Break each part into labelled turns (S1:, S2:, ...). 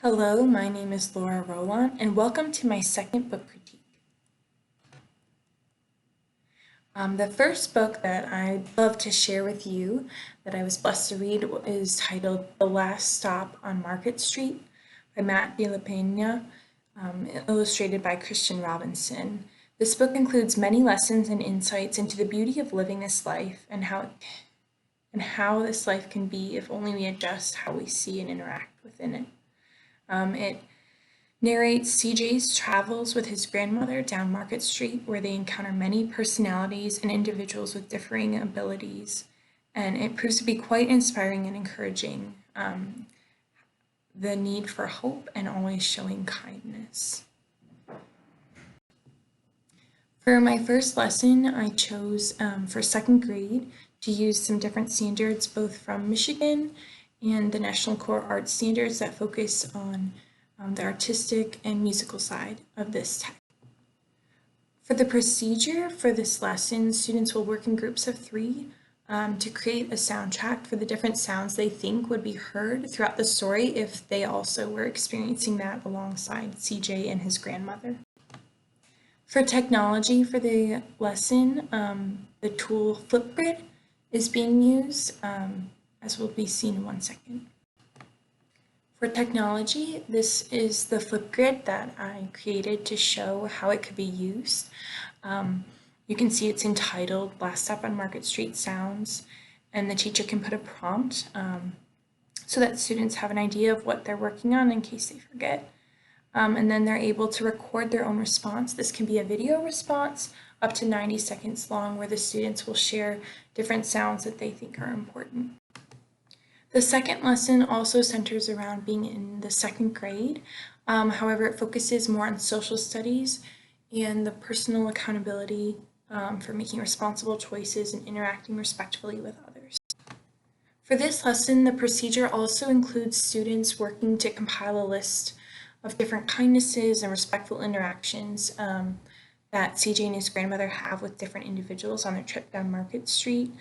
S1: Hello, my name is Laura Roelant, and welcome to my second book critique. The first book that I'd love to share with you that I was blessed to read is titled The Last Stop on Market Street by Matt de la Peña, illustrated by Christian Robinson. This book includes many lessons and insights into the beauty of living this life and how this life can be if only we adjust how we see and interact within it. It narrates CJ's travels with his grandmother down Market Street, where they encounter many personalities and individuals with differing abilities. And it proves to be quite inspiring and encouraging, the need for hope and always showing kindness. For my first lesson, I chose for second grade to use some different standards, both from Michigan and the National Core Art Standards that focus on the artistic and musical side of this text. For the procedure for this lesson, students will work in groups of 3 to create a soundtrack for the different sounds they think would be heard throughout the story if they also were experiencing that alongside CJ and his grandmother. For technology for the lesson, the tool Flipgrid is being used, as will be seen in 1 second. For technology, this is the Flipgrid that I created to show how it could be used. You can see it's entitled Last Stop on Market Street Sounds, and the teacher can put a prompt so that students have an idea of what they're working on in case they forget. And then they're able to record their own response. This can be a video response up to 90 seconds long where the students will share different sounds that they think are important. The second lesson also centers around being in the second grade. However, it focuses more on social studies and the personal accountability for making responsible choices and interacting respectfully with others. For this lesson, the procedure also includes students working to compile a list of different kindnesses and respectful interactions that CJ and his grandmother have with different individuals on their trip down Market Street.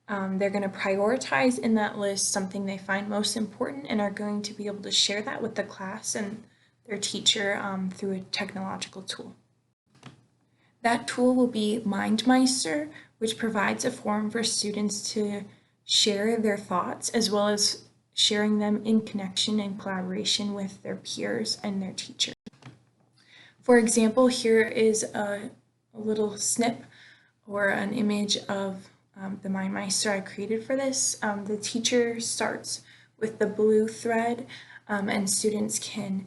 S1: They're going to prioritize in that list something they find most important and are going to be able to share that with the class and their teacher through a technological tool. That tool will be MindMeister, which provides a forum for students to share their thoughts as well as sharing them in connection and collaboration with their peers and their teacher. For example, here is a little snip or an image of the MindMeister I created for this. The teacher starts with the blue thread and students can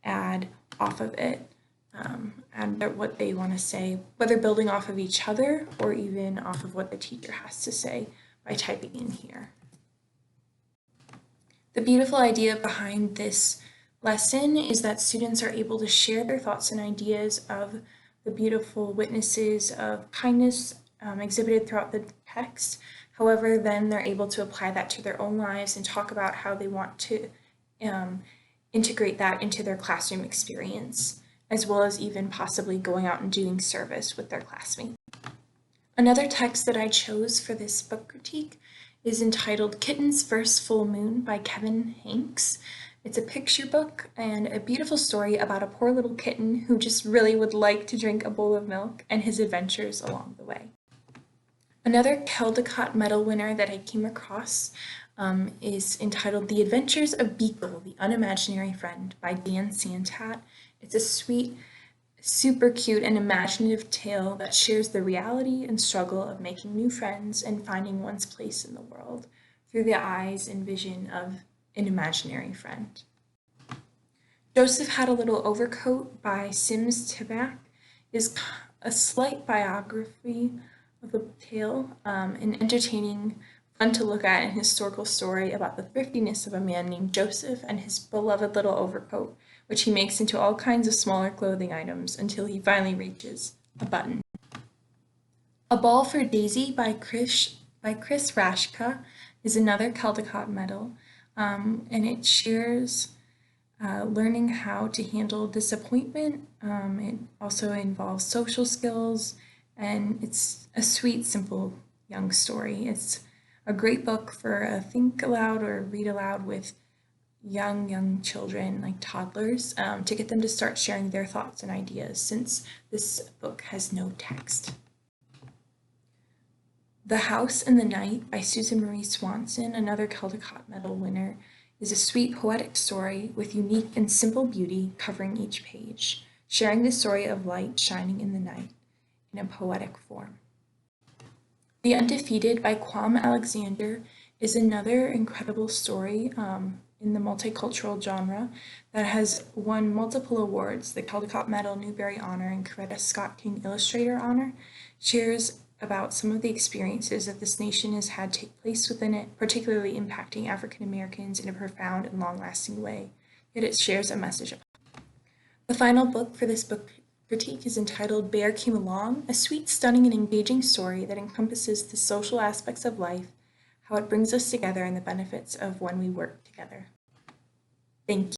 S1: add off of it, add what they want to say, whether building off of each other or even off of what the teacher has to say by typing in here. The beautiful idea behind this lesson is that students are able to share their thoughts and ideas of the beautiful witnesses of kindness exhibited throughout the text. However, then they're able to apply that to their own lives and talk about how they want to integrate that into their classroom experience, as well as even possibly going out and doing service with their classmates. Another text that I chose for this book critique is entitled Kitten's First Full Moon by Kevin Hanks. It's a picture book and a beautiful story about a poor little kitten who just really would like to drink a bowl of milk and his adventures along the way. Another Caldecott Medal winner that I came across is entitled The Adventures of Beagle, the Unimaginary Friend by Dan Santat. It's a sweet, super cute and imaginative tale that shares the reality and struggle of making new friends and finding one's place in the world through the eyes and vision of an imaginary friend. Joseph Had a Little Overcoat by Sims Tiback is a slight biography of the tale, an entertaining, fun to look at and historical story about the thriftiness of a man named Joseph and his beloved little overcoat, which he makes into all kinds of smaller clothing items until he finally reaches a button. A Ball for Daisy by Chris Rashka is another Caldecott Medal, and it shares learning how to handle disappointment. It also involves social skills, and it's a sweet, simple young story. It's a great book for a think aloud or read aloud with young children, like toddlers, to get them to start sharing their thoughts and ideas since this book has no text. The House and the Night by Susan Marie Swanson, another Caldecott Medal winner, is a sweet poetic story with unique and simple beauty covering each page, sharing the story of light shining in the night in a poetic form. The Undefeated by Kwame Alexander is another incredible story in the multicultural genre that has won multiple awards, the Caldecott Medal, Newbery Honor, and Coretta Scott King Illustrator Honor, shares about some of the experiences that this nation has had take place within it, particularly impacting African Americans in a profound and long-lasting way. Yet it shares a message of hope. The final book for this book critique is entitled Bear Came Along, a sweet, stunning, and engaging story that encompasses the social aspects of life, how it brings us together, and the benefits of when we work together. Thank you.